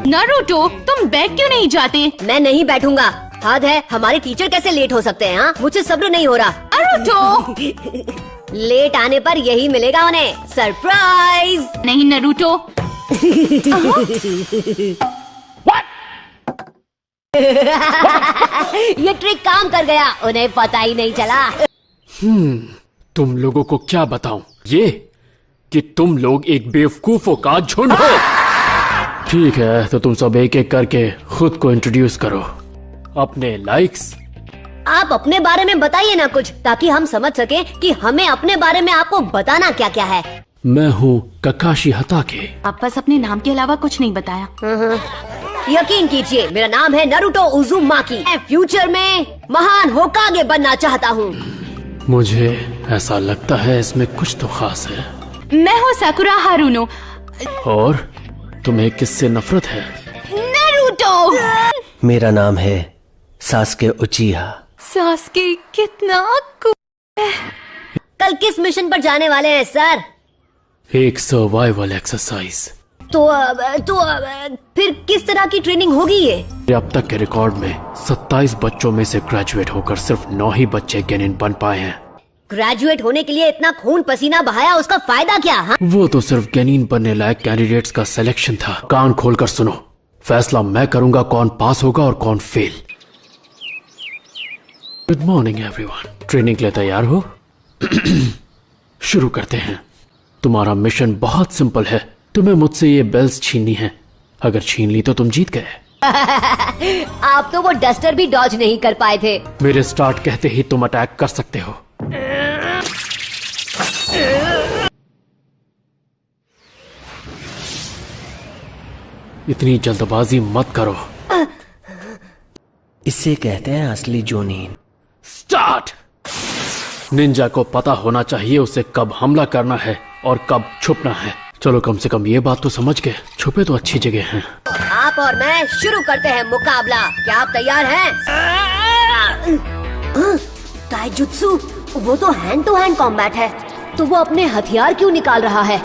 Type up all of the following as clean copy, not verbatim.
Naruto, तुम बैठ क्यों नहीं जाते? मैं नहीं बैठूंगा। हद है, हमारे टीचर कैसे लेट हो सकते हैं? हाँ, मुझे सब्र नहीं हो रहा। नारुतो! लेट आने पर यही मिलेगा उन्हें, सरप्राइज। नहीं नारुतो। ये ट्रिक काम कर गया, उन्हें पता ही नहीं चला। तुम लोगों को क्या बताऊं, ये कि तुम लोग एक बेवकूफों का झुंड हो। ठीक है, तो तुम सब एक एक करके खुद को इंट्रोड्यूस करो, अपने लाइक्स। आप अपने बारे में बताइए ना कुछ, ताकि हम समझ सकें कि हमें अपने बारे में आपको बताना क्या क्या है। मैं हूँ ककाशी हताके। आप बस अपने नाम के अलावा कुछ नहीं बताया। यकीन कीजिए, मेरा नाम है नारुतो उज़ुमाकी। मैं फ्यूचर में महान होकागे बनना चाहता हूँ। मुझे ऐसा लगता है इसमें कुछ तो खास है। मैं हूँ साकुरा हारुनो। और तुम्हें किससे नफरत है? नारुतो! मेरा नाम है सास्के उचिहा। सास्के कितना है। कल किस मिशन पर जाने वाले हैं सर? एक सर्वाइवल एक्सरसाइज। तो फिर किस तरह की ट्रेनिंग होगी ये? अब तक के रिकॉर्ड में 27 बच्चों में से ग्रेजुएट होकर सिर्फ 9 ही बच्चे गेनिन बन पाए हैं। ग्रेजुएट होने के लिए इतना खून पसीना बहाया, उसका फायदा क्या? हाँ? वो तो सिर्फ गेनिन बनने लायक कैंडिडेट्स का सिलेक्शन था। कान खोलकर सुनो, फैसला मैं करूंगा कौन पास होगा और कौन fail. Good morning everyone, training के लिए तैयार हो? शुरू करते हैं। तुम्हारा मिशन बहुत सिंपल है, तुम्हें मुझसे ये बेल्स छीननी है। अगर छीन ली तो तुम जीत गए। आप तो वो डस्टर भी डॉज नहीं कर पाए थे। मेरे स्टार्ट कहते ही तुम अटैक कर सकते हो। इतनी जल्दबाजी मत करो। इसे कहते हैं असली जोनीन। स्टार्ट। निंजा को पता होना चाहिए उसे कब हमला करना है और कब छुपना है। चलो कम से कम ये बात तो समझ गए, छुपे तो अच्छी जगह हैं। आप और मैं शुरू करते हैं मुकाबला। क्या आप तैयार हैं? ताइजुत्सु, वो तो हैंड टू हैंड कॉम्बैट है, तो वो अपने हथियार क्यों निकाल रहा है?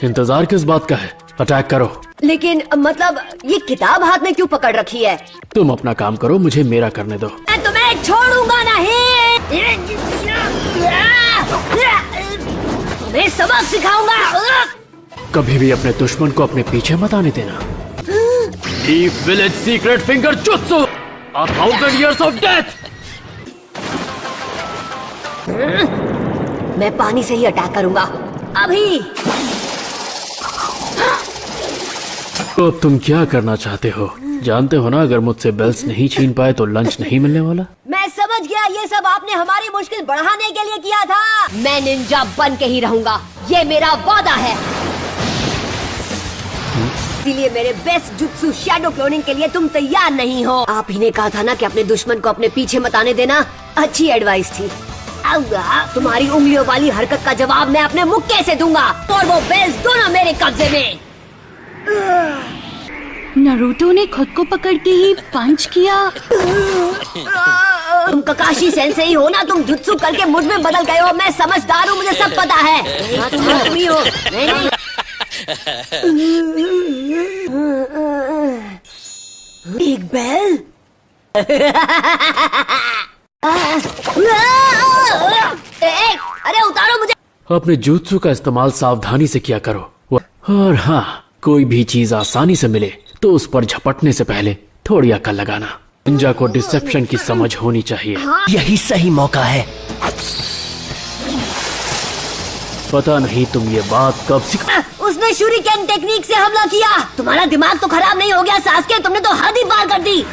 इंतजार किस बात का है, अटैक करो। लेकिन मतलब ये किताब हाथ में क्यों पकड़ रखी है? तुम अपना काम करो, मुझे मेरा करने दो। मैं तुम्हें छोड़ूंगा नहीं। तुम्हें सबक सिखाऊंगा। कभी भी अपने दुश्मन को अपने पीछे मत आने देना। Deep Village Secret Finger Jutsu, 1000 years of death। मैं पानी से ही अटैक करूंगा अभी। तो अब तुम क्या करना चाहते हो? जानते हो ना, अगर मुझसे बेल्स नहीं छीन पाए तो लंच नहीं मिलने वाला। मैं समझ गया, ये सब आपने हमारी मुश्किल बढ़ाने के लिए किया था। मैं निंजा बन के ही रहूंगा, ये मेरा वादा है। इसीलिए मेरे बेस्ट जुत्सु शैडो क्लोनिंग के लिए तुम तैयार नहीं हो। आप ही ने कहा था ना कि अपने दुश्मन को अपने पीछे मत आने देना। अच्छी एडवाइस थी। तुम्हारी उंगलियों वाली हरकत का जवाब मैं अपने मुक्के से दूंगा, और वो बेल्स दोनों मेरे कब्जे में। नारुतो ने खुद को पकड़ के ही पंच किया। तुम ककाशी सेंसेई हो ना, तुम जुत्सु करके मुझ में बदल गए हो। मैं समझदार हूँ, मुझे सब पता है। तुम ही हो। नहीं। एक बेल। अरे उतारो मुझे। अपने जुत्सु का इस्तेमाल सावधानी से किया करो, और हाँ, कोई भी चीज आसानी से मिले तो उस पर झपटने से पहले थोड़ी अकल लगाना। निंजा को डिसेप्शन की समझ होनी चाहिए। यही सही मौका है। पता नहीं तुम ये बात कब सीखा। उसने शूरिकेन टेक्निक से हमला किया। तुम्हारा दिमाग तो खराब नहीं हो गया सास्के? तुमने तो हद ही पार कर दी।